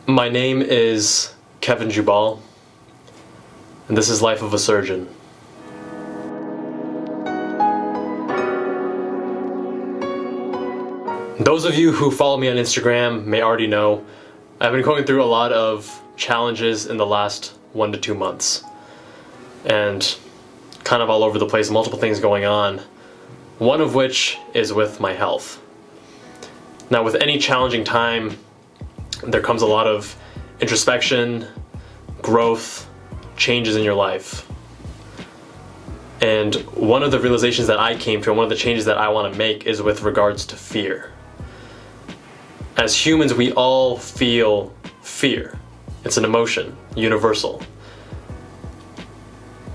My name is Kevin Jubbal, and this is Life of a Surgeon. Those of you who follow me on Instagram may already know I've been going through a lot of challenges in the last 1 to 2 months, and kind of all over the place, multiple things going on, one of which is with my health. Now, with any challenging time, there comes a lot of introspection, growth, changes in your life. And one of the realizations that I came to, and one of the changes that I want to make, is with regards to fear. As humans, we all feel fear. It's an emotion, universal.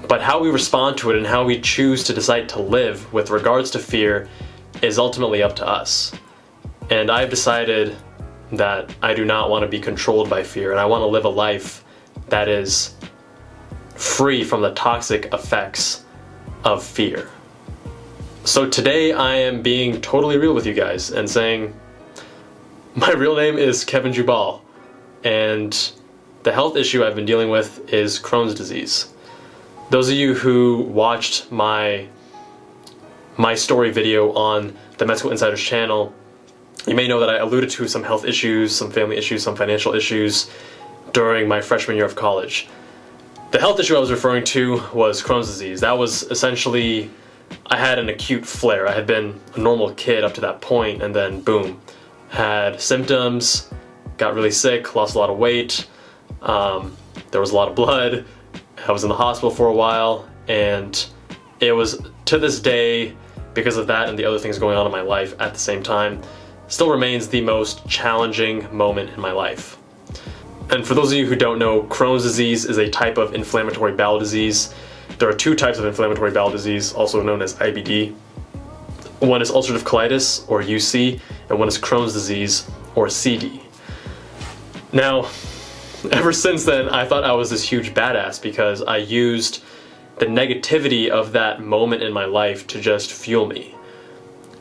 But how we respond to it and how we choose to decide to live with regards to fear is ultimately up to us. And I've decided that I do not want to be controlled by fear, and I want to live a life that is free from the toxic effects of fear. So today I am being totally real with you guys and saying my real name is Kevin Jubbal, and the health issue I've been dealing with is Crohn's disease. Those of you who watched my story video on the Medical Insider's channel, you may know that I alluded to some health issues, some family issues, some financial issues during my freshman year of college. The health issue I was referring to was Crohn's disease. That was essentially, I had an acute flare. I had been a normal kid up to that point, and then boom, had symptoms, got really sick, lost a lot of weight, there was a lot of blood, I was in the hospital for a while, and it was, to this day, because of that and the other things going on in my life at the same time, still remains the most challenging moment in my life. And for those of you who don't know, Crohn's disease is a type of inflammatory bowel disease. There are 2 types of inflammatory bowel disease, also known as IBD. One is ulcerative colitis, or UC, and one is Crohn's disease, or CD. Now, ever since then, I thought I was this huge badass because I used the negativity of that moment in my life to just fuel me.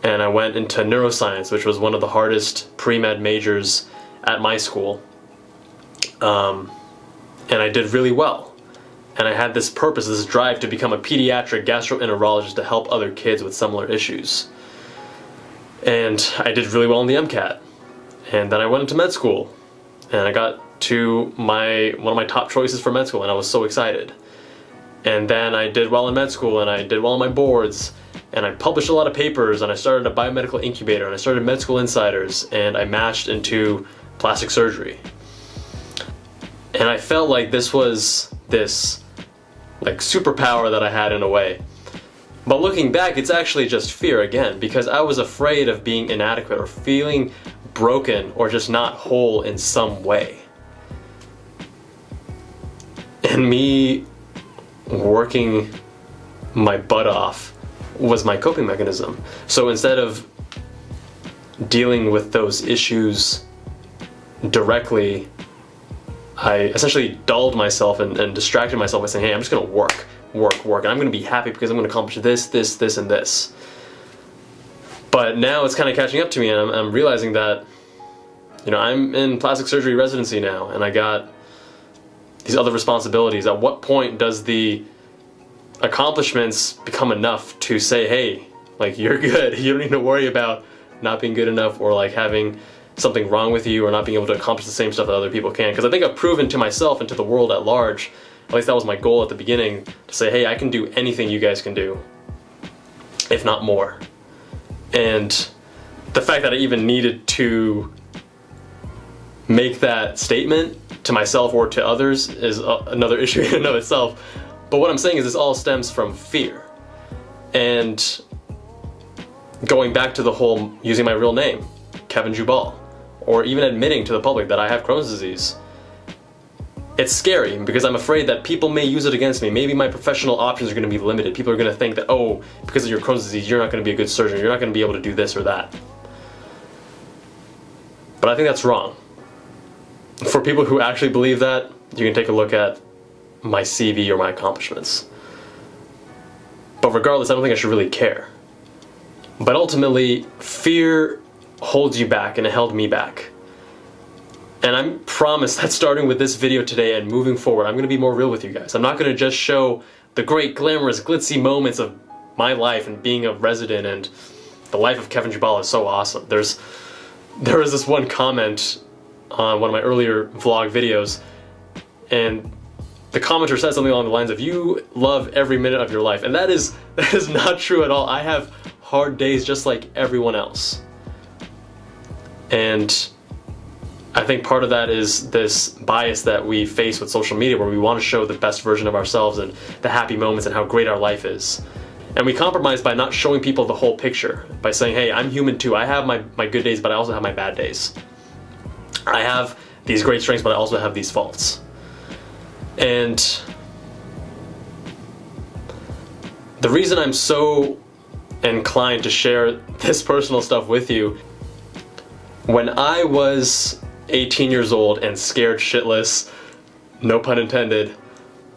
And I went into neuroscience, which was one of the hardest pre-med majors at my school. And I did really well. And I had this purpose, this drive to become a pediatric gastroenterologist to help other kids with similar issues. And I did really well in the MCAT. And then I went into med school, and I got to one of my top choices for med school, and I was so excited. And then I did well in med school, and I did well on my boards, and I published a lot of papers, and I started a biomedical incubator, and I started Med School Insiders, and I matched into plastic surgery. And I felt like this was this superpower that I had in a way. But looking back, it's actually just fear again, because I was afraid of being inadequate or feeling broken or just not whole in some way. And me working my butt off was my coping mechanism. So instead of dealing with those issues directly, I essentially dulled myself and distracted myself by saying, hey, I'm just gonna work, and I'm gonna be happy because I'm gonna accomplish this, and this. But now it's kind of catching up to me, and I'm realizing that, I'm in plastic surgery residency now, and I got these other responsibilities. At what point does the accomplishments become enough to say, hey, you're good, you don't need to worry about not being good enough, or having something wrong with you, or not being able to accomplish the same stuff that other people can? Because I think I've proven to myself and to the world at large, at least that was my goal at the beginning, to say, hey, I can do anything you guys can do, if not more. And the fact that I even needed to make that statement to myself or to others is another issue in and of itself. But what I'm saying is this all stems from fear. And going back to the whole using my real name, Kevin Jubbal, or even admitting to the public that I have Crohn's disease, it's scary because I'm afraid that people may use it against me. Maybe my professional options are going to be limited. People are going to think that, oh, because of your Crohn's disease, you're not going to be a good surgeon. You're not going to be able to do this or that. But I think that's wrong. For people who actually believe that, you can take a look at my CV or my accomplishments. But regardless, I don't think I should really care. But ultimately, fear holds you back, and it held me back. And I promise that starting with this video today and moving forward, I'm going to be more real with you guys. I'm not going to just show the great, glamorous, glitzy moments of my life and being a resident, and the life of Kevin Jubbal is so awesome. There was this one comment on one of my earlier vlog videos, and the commenter said something along the lines of, "You love every minute of your life." And that is not true at all. I have hard days just like everyone else. And I think part of that is this bias that we face with social media, where we want to show the best version of ourselves and the happy moments and how great our life is. And we compromise by not showing people the whole picture, by saying, hey, I'm human too. I have my good days, but I also have my bad days. I have these great strengths, but I also have these faults. And the reason I'm so inclined to share this personal stuff with you, when I was 18 years old and scared shitless, no pun intended,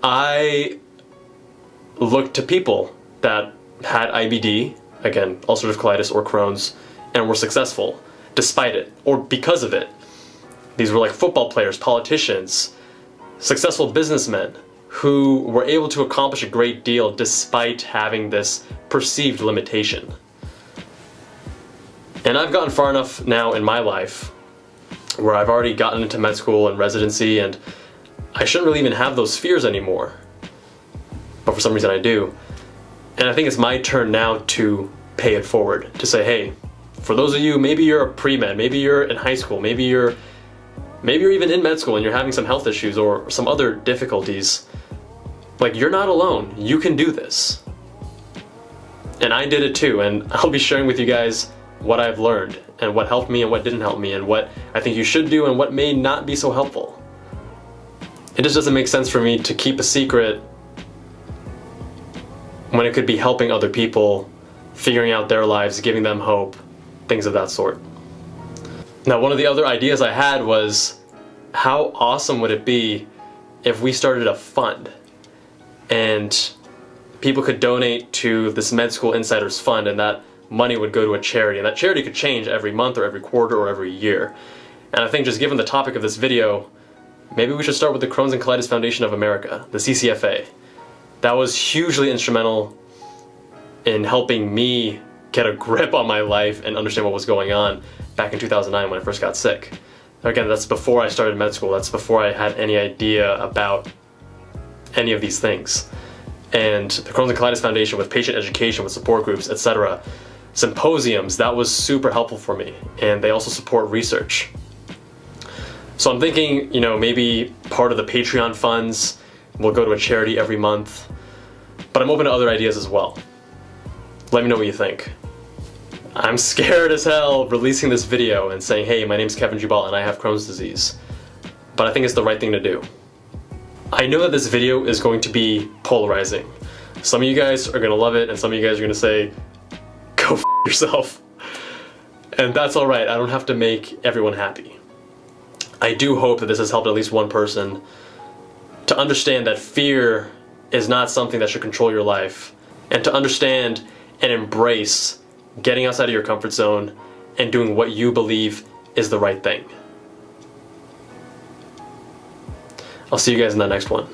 I looked to people that had IBD, again, ulcerative colitis or Crohn's, and were successful despite it, or because of it. These were like football players, politicians, successful businessmen who were able to accomplish a great deal despite having this perceived limitation. And I've gotten far enough now in my life where I've already gotten into med school and residency, and I shouldn't really even have those fears anymore. But for some reason I do. And I think it's my turn now to pay it forward, to say, hey, for those of you, maybe you're a pre-med, maybe you're in high school, maybe you're even in med school and you're having some health issues or some other difficulties, like, you're not alone. You can do this. And I did it too, and I'll be sharing with you guys what I've learned and what helped me and what didn't help me and what I think you should do and what may not be so helpful. It just doesn't make sense for me to keep a secret when it could be helping other people, figuring out their lives, giving them hope, things of that sort. Now, one of the other ideas I had was, how awesome would it be if we started a fund and people could donate to this Med School Insiders Fund, and that money would go to a charity, and that charity could change every month or every quarter or every year. And I think, just given the topic of this video, maybe we should start with the Crohn's and Colitis Foundation of America, the CCFA. That was hugely instrumental in helping me get a grip on my life and understand what was going on back in 2009 when I first got sick. Again, that's before I started med school. That's before I had any idea about any of these things. And the Crohn's and Colitis Foundation, with patient education, with support groups, etc., symposiums, that was super helpful for me. And they also support research. So I'm thinking, maybe part of the Patreon funds will go to a charity every month. But I'm open to other ideas as well. Let me know what you think. I'm scared as hell releasing this video and saying, hey, my name's Kevin Jubbal and I have Crohn's disease. But I think it's the right thing to do. I know that this video is going to be polarizing. Some of you guys are gonna love it, and some of you guys are gonna say, go f yourself. And that's alright, I don't have to make everyone happy. I do hope that this has helped at least one person to understand that fear is not something that should control your life, and to understand and embrace getting outside of your comfort zone and doing what you believe is the right thing. I'll see you guys in the next one.